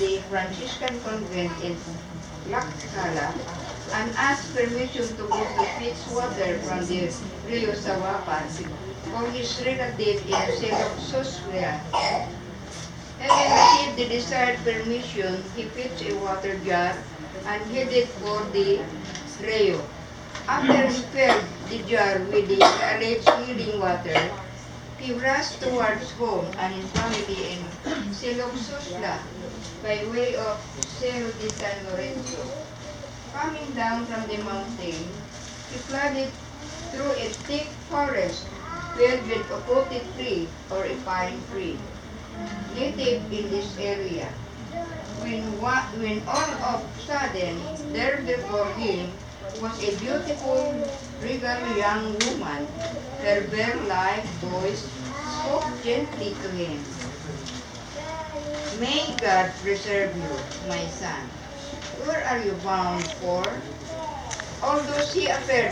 the Franciscan convent in Tlaxcala and asked permission to go to fetch water from the Rio Sawapan for his relative in Selok-Suslia. Having received the desired permission, he fetched a water jar and headed for the Rio. After he filled the jar with the alleged healing water, he rushed towards home and his family in Selok-Susla by way of Cerro de San Lorenzo. Coming down from the mountain, he flooded through a thick forest filled with ocote tree or a pine tree, native in this area. When all of a sudden there before him was a beautiful, regal young woman. Her bear-like voice spoke gently to him. May God preserve you, my son. Where are you bound for? Although she appeared